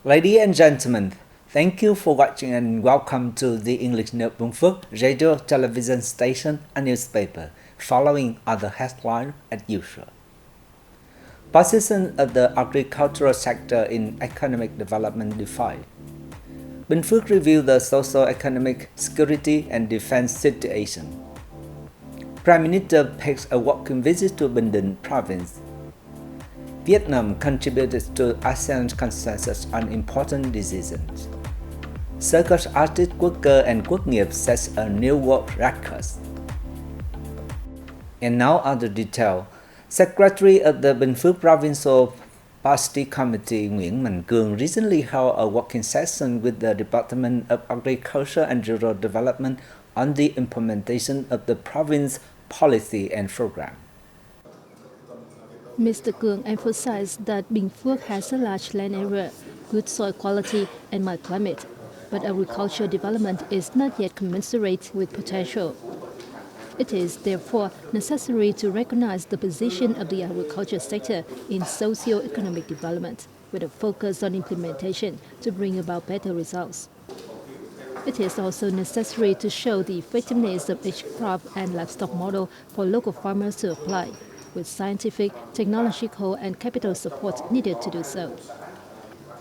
Ladies and gentlemen, thank you for watching and welcome to the English Báo Bình Phước radio television station and newspaper. Following are the headlines as usual. Position of the agricultural sector in economic development defined. Bình Phước review the socio-economic, security and defense situation. Prime Minister pays a walking visit to Bình Định province. Vietnam contributed to ASEAN consensus on important decisions. Circus artist Quốc Cơ and Quốc Nghiệp sets a new world record. And now other detail. Secretary of the Bình Phước Provincial Party Committee Nguyễn Mạnh Cường recently held a working session with the Department of Agriculture and Rural Development on the implementation of the province policy and program. Mr. Cường emphasized that Bình Phước has a large land area, good soil quality, and mild climate, but agricultural development is not yet commensurate with potential. It is, therefore, necessary to recognize the position of the agriculture sector in socio-economic development, with a focus on implementation to bring about better results. It is also necessary to show the effectiveness of each crop and livestock model for local farmers to apply, with scientific, technological, and capital support needed to do so.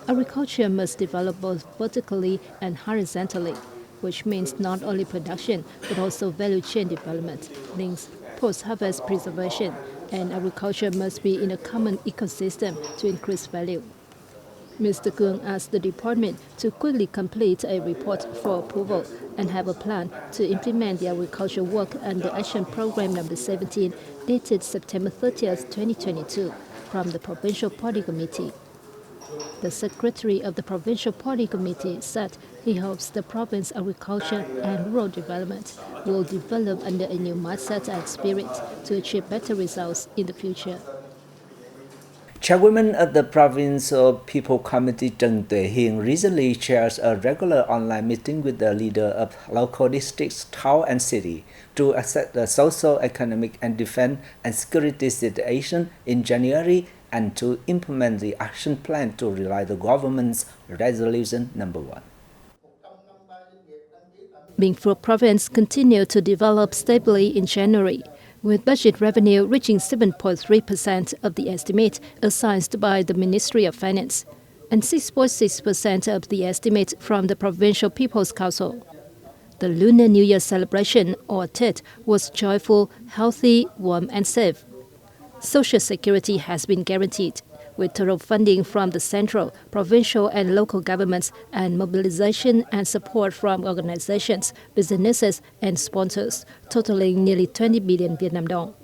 Agriculture must develop both vertically and horizontally, which means not only production, but also value chain development, links, post-harvest preservation, and agriculture must be in a common ecosystem to increase value. Mr. Cường asked the department to quickly complete a report for approval and have a plan to implement the agriculture work under Action Program number 17, dated September 30th, 2022, from the Provincial Party Committee. The Secretary of the Provincial Party Committee said he hopes the province agriculture and rural development will develop under a new mindset and spirit to achieve better results in the future. Chairwoman of the Provincial People Committee Trần Tuệ Hiền recently chairs a regular online meeting with the leader of local districts, town and city to assess the social, economic and defense and security situation in January and to implement the action plan to realize the government's resolution number 1. Bình Phước Province continued to develop stably in January, with budget revenue reaching 7.3% of the estimate assigned by the Ministry of Finance and 6.6% of the estimate from the Provincial People's Council. The Lunar New Year celebration, or Tết, was joyful, healthy, warm and safe. Social security has been guaranteed, with total funding from the central, provincial and local governments and mobilization and support from organizations, businesses and sponsors, totaling nearly 20 billion Vietnam dong.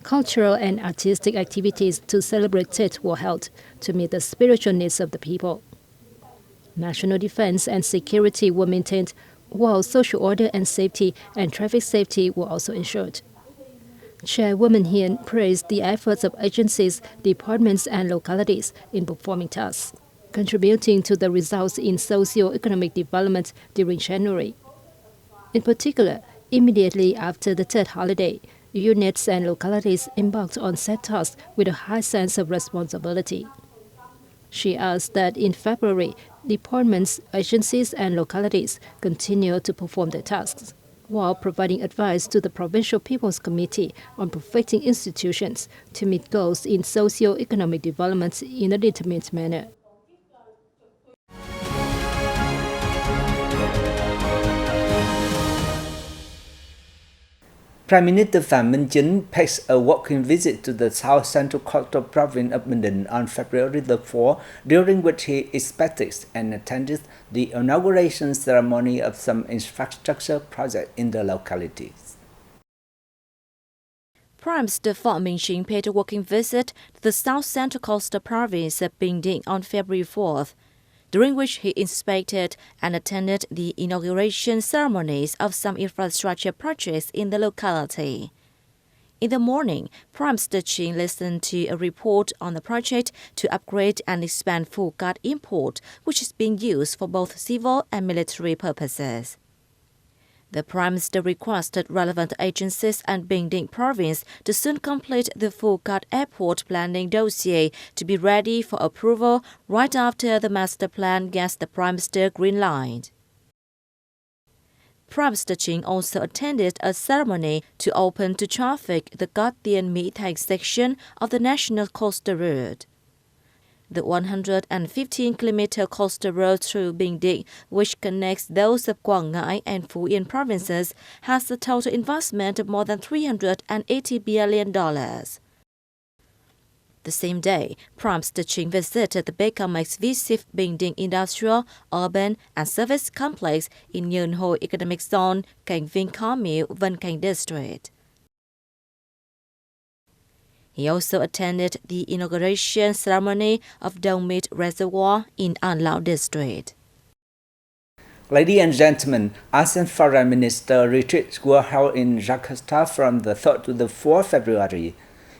Cultural and artistic activities to celebrate Tết were held to meet the spiritual needs of the people. National defense and security were maintained, while social order and safety and traffic safety were also ensured. Chairwoman Hiền praised the efforts of agencies, departments and localities in performing tasks, contributing to the results in socio-economic development during January. In particular, immediately after the Tết holiday, units and localities embarked on set tasks with a high sense of responsibility. She asked that in February, departments, agencies and localities continue to perform their tasks, while providing advice to the Provincial People's Committee on perfecting institutions to meet goals in socio-economic development in a determined manner. Prime Minister Phạm Minh Chính pays a walking visit to the South Central Coastal Province of Bình Định on February the 4th, during which he inspected and attended the inauguration ceremony of some infrastructure projects in the localities. Prime Minister Phạm Minh Chính paid a walking visit to the South Central Coastal Province of Bình Định on February 4th, during which he inspected and attended the inauguration ceremonies of some infrastructure projects in the locality. In the morning, Prime Minister Chính listened to a report on the project to upgrade and expand Phu Cát import, which is being used for both civil and military purposes. The Prime Minister requested relevant agencies and Bình Định Province to soon complete the Phu Cát Airport planning dossier to be ready for approval right after the master plan gets the Prime Minister green light. Prime Minister Chính also attended a ceremony to open to traffic the Cát Tiên Mỹ Thành section of the National Coastal Road. The 115-kilometer coastal road through Bình Định, which connects those of Quảng Ngãi and Phú Yên provinces, has a total investment of more than $380 billion. The same day, Prime Minister Chính visited the Beckham exclusive Bình Định Industrial, Urban and Service Complex in Nhân Hội Economic Zone, Cảnh Vinh Khó Miễu, Vân Cảnh District. He also attended the inauguration ceremony of Dong Meat Reservoir in An Lão District. Ladies and gentlemen, ASEAN Foreign Minister retreats were held in Jakarta from the 3rd to the 4th February.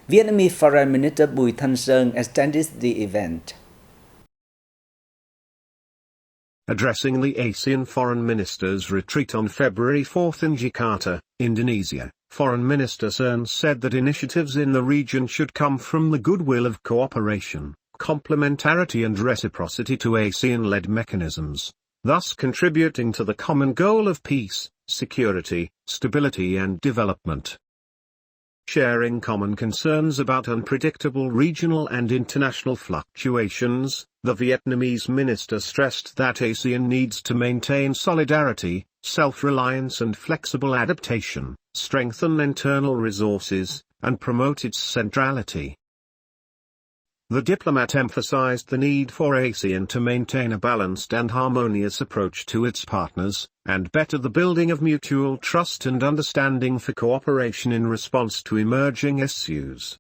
Vietnamese Foreign Minister Bùi Thanh Sơn attended the event. Addressing the ASEAN Foreign Ministers' retreat on February 4 in Jakarta, Indonesia, Foreign Minister Sun said that initiatives in the region should come from the goodwill of cooperation, complementarity and reciprocity to ASEAN-led mechanisms, thus contributing to the common goal of peace, security, stability and development. Sharing common concerns about unpredictable regional and international fluctuations, the Vietnamese minister stressed that ASEAN needs to maintain solidarity, self-reliance and flexible adaptation, strengthen internal resources, and promote its centrality. The diplomat emphasized the need for ASEAN to maintain a balanced and harmonious approach to its partners, and better the building of mutual trust and understanding for cooperation in response to emerging issues.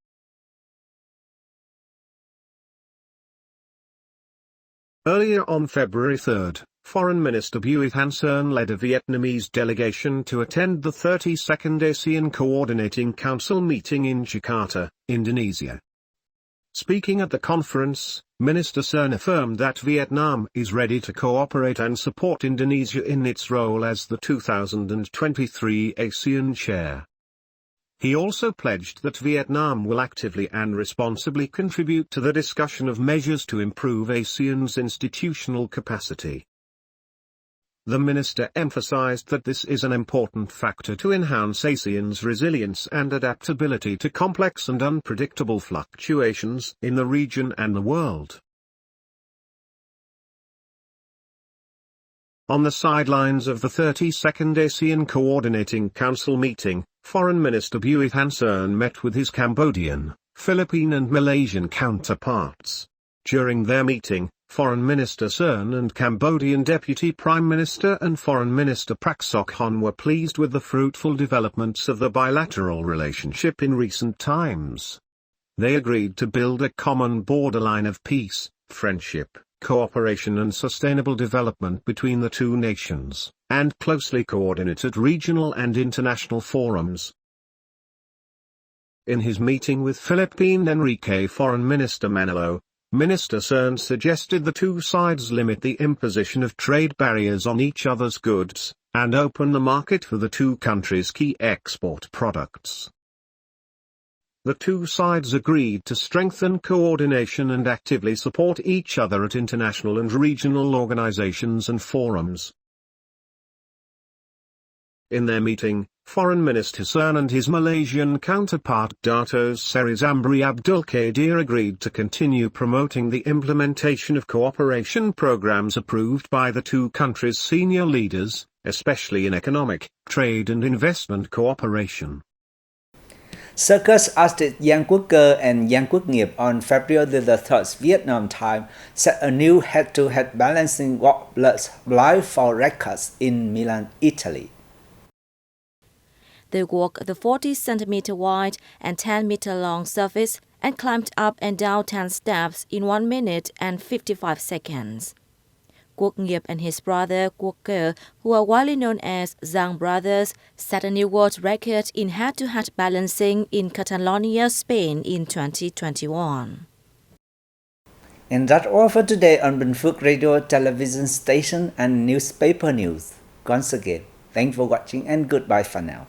Earlier on February 3, Foreign Minister Bùi Thanh Sơn led a Vietnamese delegation to attend the 32nd ASEAN Coordinating Council meeting in Jakarta, Indonesia. Speaking at the conference, Minister Sun affirmed that Vietnam is ready to cooperate and support Indonesia in its role as the 2023 ASEAN chair. He also pledged that Vietnam will actively and responsibly contribute to the discussion of measures to improve ASEAN's institutional capacity. The minister emphasized that this is an important factor to enhance ASEAN's resilience and adaptability to complex and unpredictable fluctuations in the region and the world. On the sidelines of the 32nd ASEAN Coordinating Council meeting, Foreign Minister Bùi Thanh Sơn met with his Cambodian, Philippine and Malaysian counterparts. During their meeting, Foreign Minister Sun and Cambodian Deputy Prime Minister and Foreign Minister Prak Sokhon were pleased with the fruitful developments of the bilateral relationship in recent times. They agreed to build a common borderline of peace, friendship, cooperation and sustainable development between the two nations, and closely coordinated regional and international forums. In his meeting with Philippine Enrique Foreign Minister Manalo, Minister Sun suggested the two sides limit the imposition of trade barriers on each other's goods, and open the market for the two countries' key export products. The two sides agreed to strengthen coordination and actively support each other at international and regional organizations and forums. In their meeting, Foreign Minister Sun and his Malaysian counterpart Dato Seri Zambri Abdul Qadir agreed to continue promoting the implementation of cooperation programs approved by the two countries' senior leaders, especially in economic, trade and investment cooperation. Circus artist Giang Quốc Cơ and Giang Quốc Nghiệp on February the 3rd Vietnam time set a new head-to-head balancing walk blindfold records in Milan, Italy. They walked the 40-centimeter wide and 10-meter long surface and climbed up and down 10 steps in 1 minute and 55 seconds. Quốc Nghiệp and his brother Quốc Cơ, who are widely known as Giang brothers, set a new world record in head-to-head balancing in Catalonia, Spain in 2021. And that's all for today on Bình Phước Radio television station and newspaper news. Once again, Thanks for watching and goodbye for now.